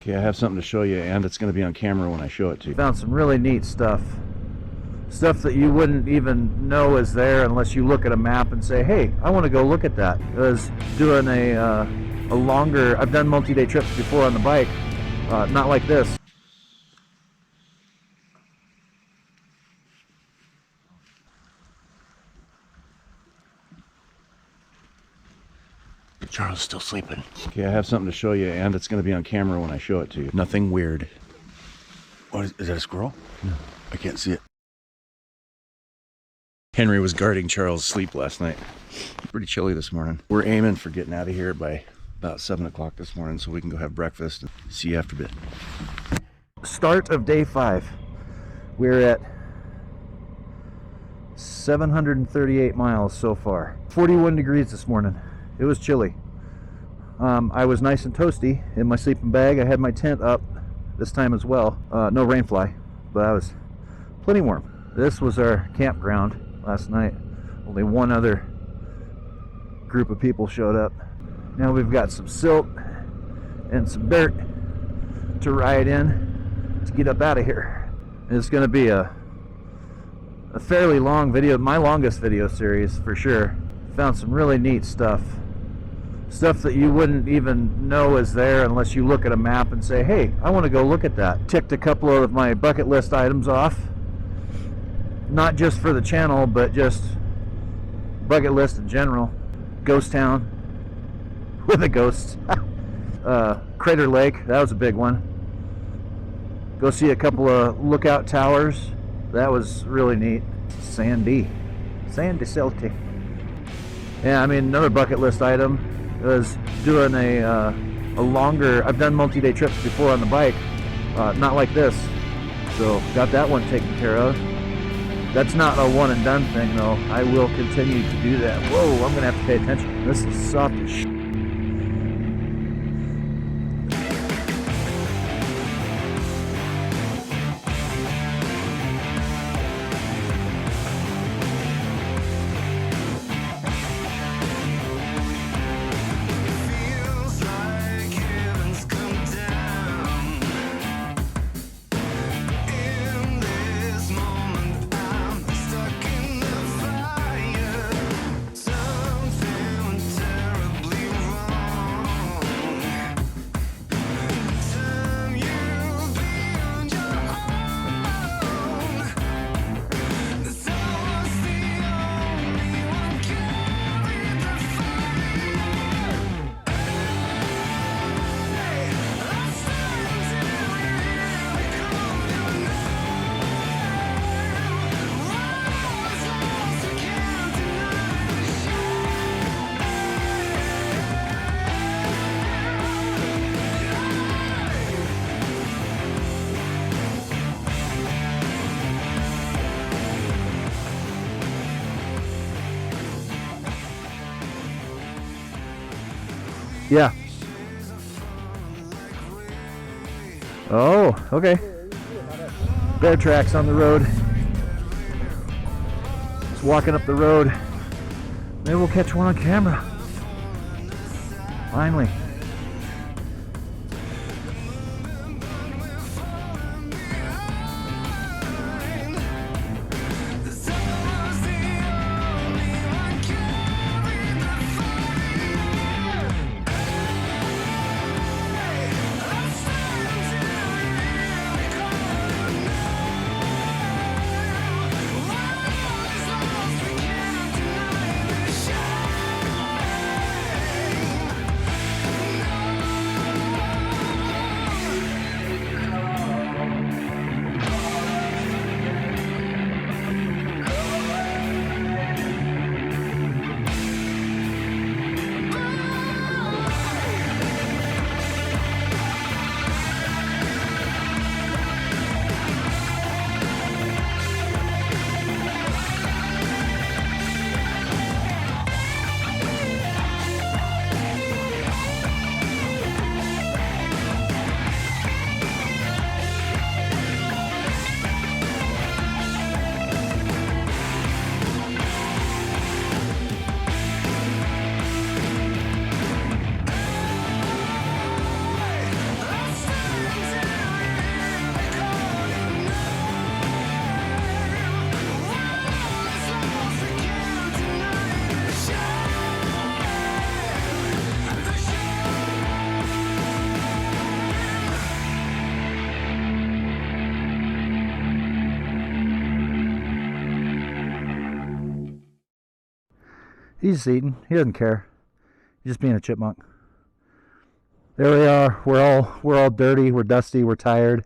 Okay, I have something to show you, and it's going to be on camera when I show it to you. Found some really neat stuff. Stuff that you wouldn't even know is there unless you look at a map and say, hey, I want to go look at that. I was doing a longer, I've done multi-day trips before on the bike, not like this. Charles is still sleeping. Okay, I have something to show you, and it's going to be on camera when I show it to you. Nothing weird. What is that, a squirrel? No, I can't see it. Henry was guarding Charles' sleep last night. Pretty chilly this morning. We're aiming for getting out of here by about 7 o'clock this morning so we can go have breakfast and see you after a bit. Start of day 5. We're at 738 miles so far. 41 degrees this morning. It was chilly. I was nice and toasty in my sleeping bag. I had my tent up this time as well. No rain fly, but I was plenty warm. This was our campground last night. Only one other group of people showed up. Now we've got some silt and some dirt to ride in to get up out of here. It's going to be a fairly long video, my longest video series for sure. Found some really neat stuff. Stuff that you wouldn't even know is there unless you look at a map and say, hey, I want to go look at that. Ticked a couple of my bucket list items off. Not just for the channel, but just bucket list in general. Ghost Town with a ghost. Crater Lake, that was a big one. Go see a couple of lookout towers. That was really neat. Sandy Celtic. Yeah, I mean, another bucket list item was doing a longer, I've done multi-day trips before on the bike, not like this, so got that one taken care of. That's not a one and done thing though. I will continue to do that. Whoa, I'm gonna have to pay attention. This is soft as shit. Yeah. Oh, okay. Bear tracks on the road. Just walking up the road. Maybe we'll catch one on camera. Finally. He's just eating. He doesn't care. He's just being a chipmunk. There we are. We're all dirty. We're dusty. We're tired.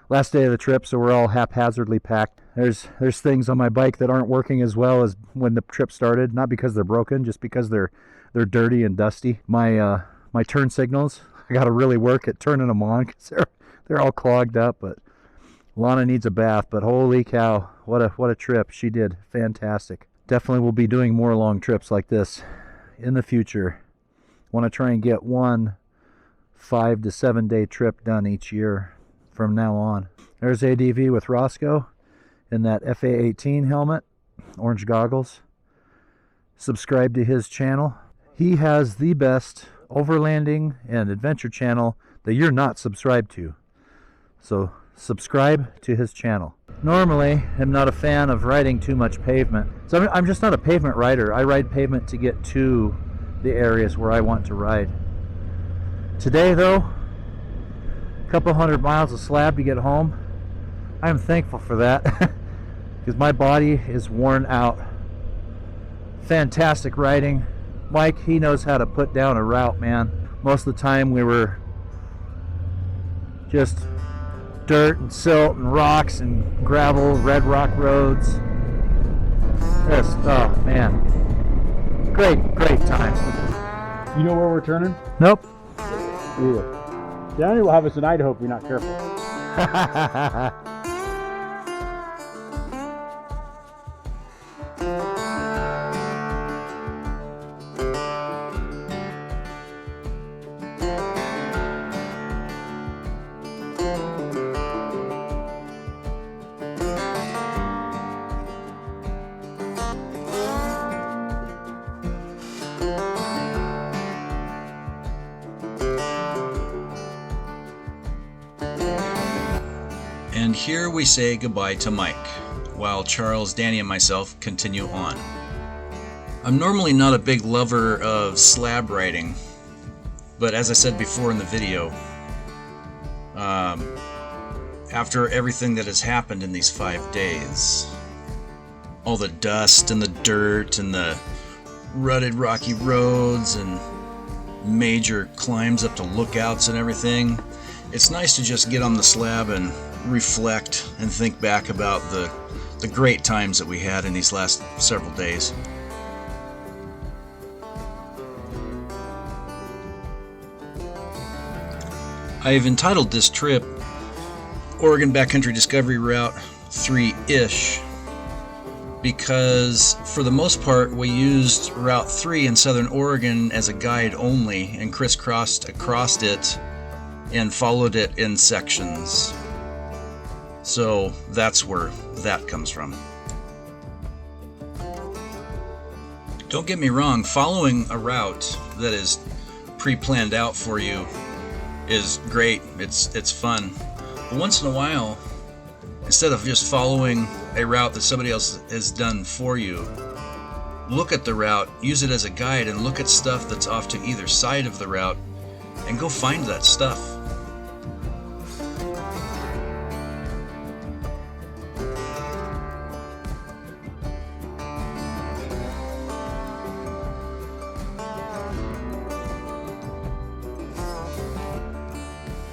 Last day of the trip, so we're all haphazardly packed. There's things on my bike that aren't working as well as when the trip started. Not because they're broken, just because they're dirty and dusty. My turn signals, I got to really work at turning them on because they're all clogged up. But Lana needs a bath. But holy cow, what a trip she did! Fantastic. Definitely will be doing more long trips like this in the future. Want to try and get one 5 to 7 day trip done each year from now on. There's ADV with Roscoe in that FA18 helmet, orange goggles. Subscribe to his channel. He has the best overlanding and adventure channel that you're not subscribed to. So subscribe to his channel. Normally, I'm not a fan of riding too much pavement. So I'm just not a pavement rider. I ride pavement to get to the areas where I want to ride. Today though, a couple 100 miles of slab to get home. I'm thankful for that because my body is worn out. Fantastic riding. Mike, he knows how to put down a route, man. Most of the time we were just dirt and silt and rocks and gravel, red rock roads. Just, oh man, great times. You know where we're turning? Nope. Either. Danny will have us in Idaho if we're not careful. And here we say goodbye to Mike, while Charles, Danny, and myself continue on. I'm normally not a big lover of slab riding, but as I said before in the video, after everything that has happened in these 5 days, all the dust and the dirt and the rutted rocky roads and major climbs up to lookouts and everything, it's nice to just get on the slab and reflect and think back about the great times that we had in these last several days. I've entitled this trip Oregon Backcountry Discovery Route 3-ish because for the most part we used Route 3 in Southern Oregon as a guide only and crisscrossed across it and followed it in sections. So that's where that comes from. Don't get me wrong, following a route that is pre-planned out for you is great. It's fun. But once in a while, instead of just following a route that somebody else has done for you, look at the route, use it as a guide, and look at stuff that's off to either side of the route and go find that stuff.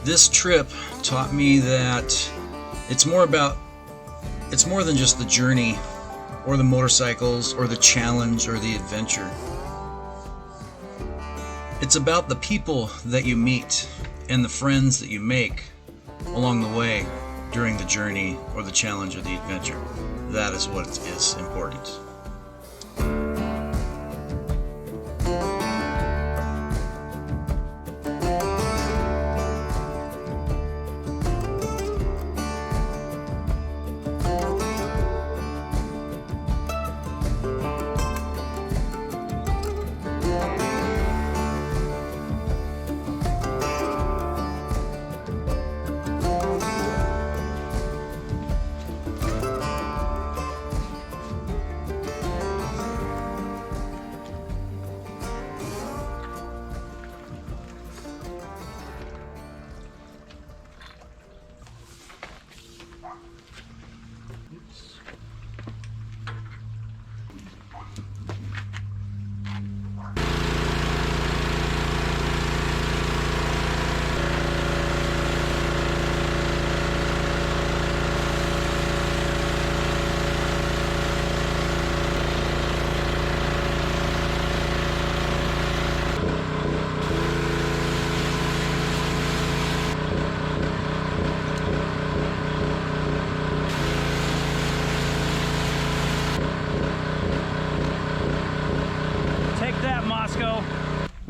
This trip taught me that it's more than just the journey or the motorcycles or the challenge or the adventure. It's about the people that you meet and the friends that you make along the way during the journey or the challenge or the adventure. That is what is important.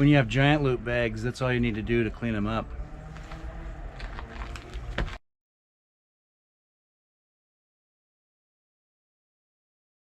when you have giant loop bags, that's all you need to do to clean them up.